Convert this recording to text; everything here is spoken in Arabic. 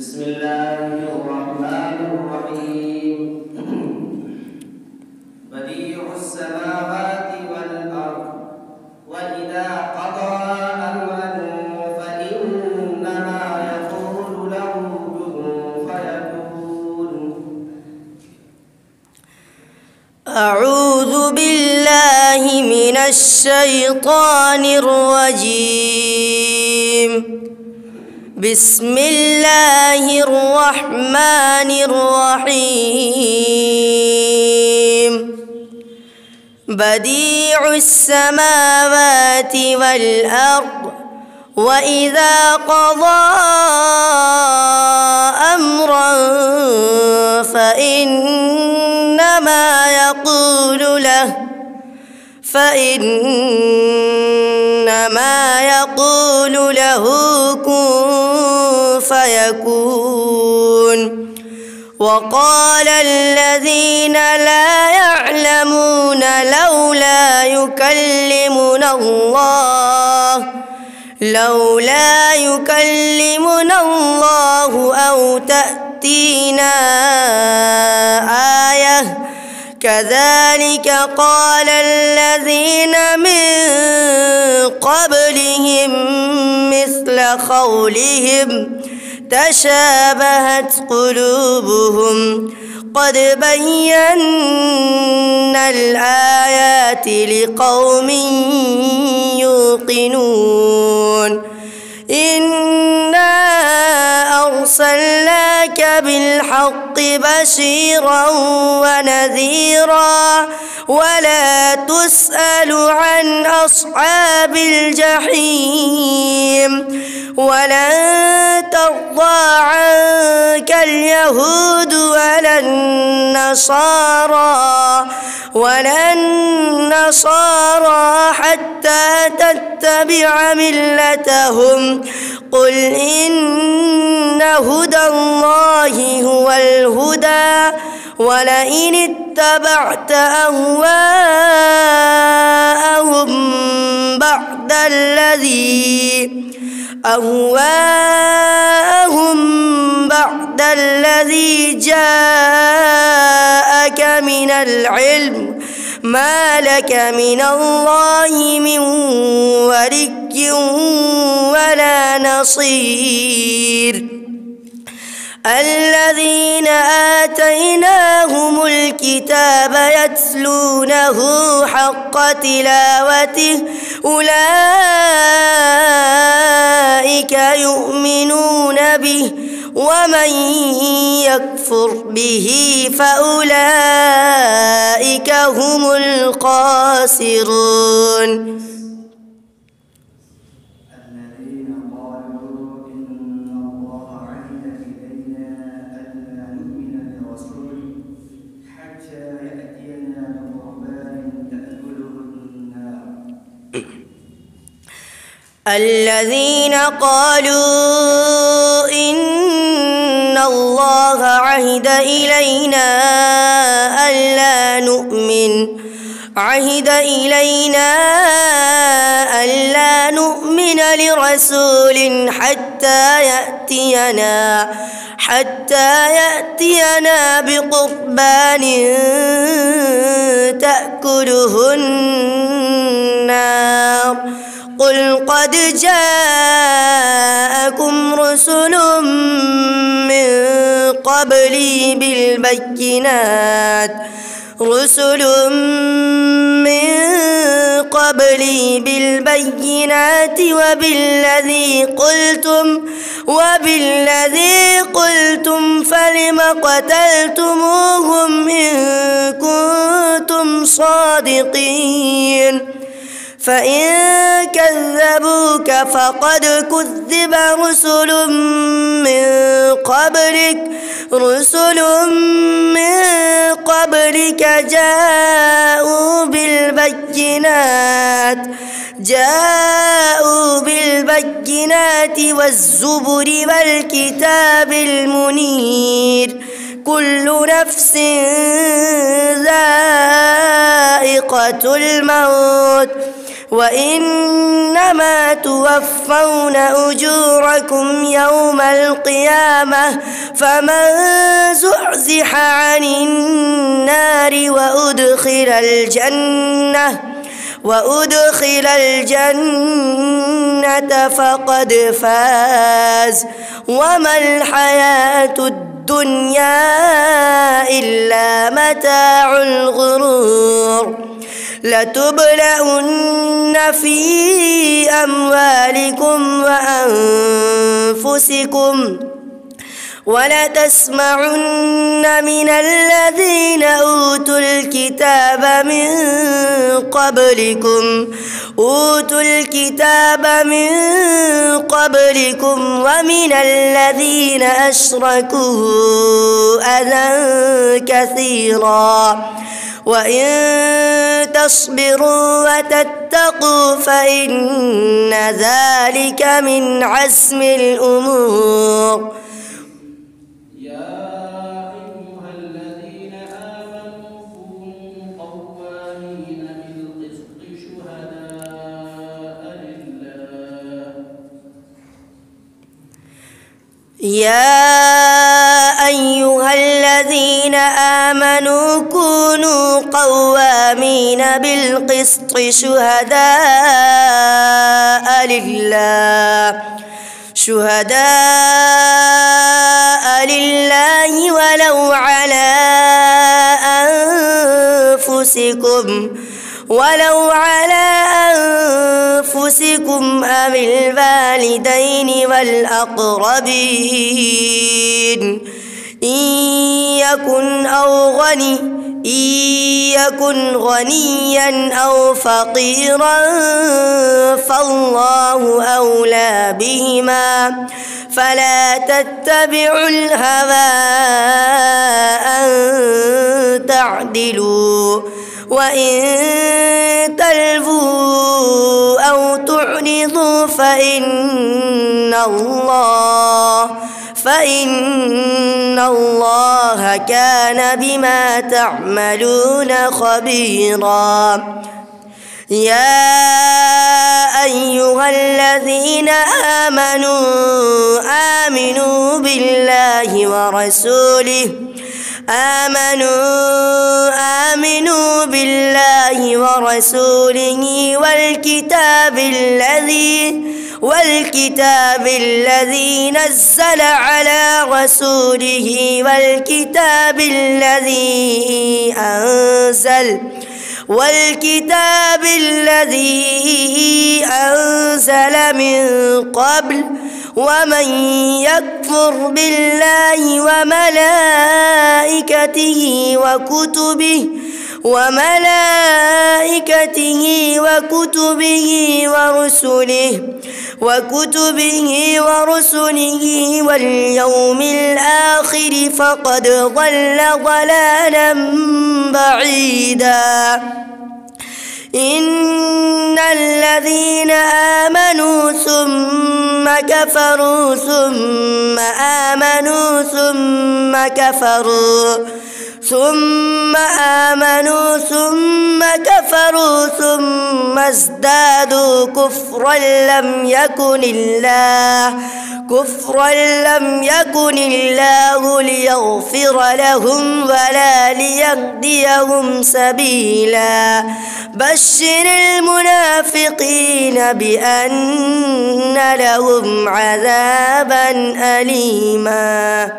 بسم الله الرحمن الرحيم. بديع السماوات والأرض وإذا قضى أمرا فإنما يقول له كن فيكون. أعوذ بالله من الشيطان الرجيم. بسم الله الرحمن الرحيم. بديع السماوات والأرض وإذا قضى أمرا فإنما يقول له كن فيكون. وقال الذين لا يعلمون لولا يكلمنا الله أو تأتينا آية كذلك قال الذين من قبلهم مثل قولهم تشابهت قلوبهم قد بينا الآيات لقوم يوقنون. إنا أرسلناك بالحق بشيرا ونذيرا ولا تسأل عن أصحاب الجحيم. ولن ترضى عنك اليهود ولا النصارى حتى تتبع ملتهم. قل إن هدى الله هو الهدى ولئن اتبعت أهواءهم بعد الذي جاءك من العلم ما لك من الله من ولي ولا نصير. الذين آتيناهم الكتاب يتلونه حق تلاوته أولئك يؤمنون به ومن يكفر به فأولئك هم الخاسرون. الذين قالوا إن الله عهد إلينا ألا نؤمن لرسول حتى يأتينا بقربان تأكله النار. قل قد جاءكم رسل من قبلي بالبينات وبالذي قلتم فلم قتلتموهم إن كنتم صادقين. فإن كذبوك فقد كذب رسل من قبلك جاءوا بالبينات والزبر والكتاب المنير. كل نفس ذائقة الموت وإنما توفون أجوركم يوم القيامة فمن زحزح عن النار وأدخل الجنة فقد فاز وما الحياة الدنيا إلا متاع الغرور لتبلغن في أموالكم وأنفسكم ولتسمعن من الذين أوتوا الكتاب من قبلكم ومن الذين أشركوا أذى كثيرا وإن تصبروا وتتقوا فإن ذلك من عزم الأمور. يا أيها الذين آمنوا كونوا قوامين بالقسط شهداء لله ولو على أنفسكم أو الوالدين والأقربين إن يكن غنيا أو فقيرا فالله أولى بهما فلا تتبعوا الهوى أن تعدلوا وإن تلووا أو تعرضوا فإن الله كان بما تعملون خبيرا. يا أيها الذين آمنوا بالله ورسوله والكتاب الذي نزل على رسوله والكتاب الذي أنزل من قبل ومن يكفر بالله وملائكته وكتبه ورسله واليوم الآخر فقد ضل ضلالا بعيدا. إن الذين آمنوا ثم كفروا ثم آمنوا ثم كفروا ثم ازدادوا كفرا لم يكن الله ليغفر لهم ولا ليهديهم سبيلا. بشر المنافقين بأن لهم عذابا أليما.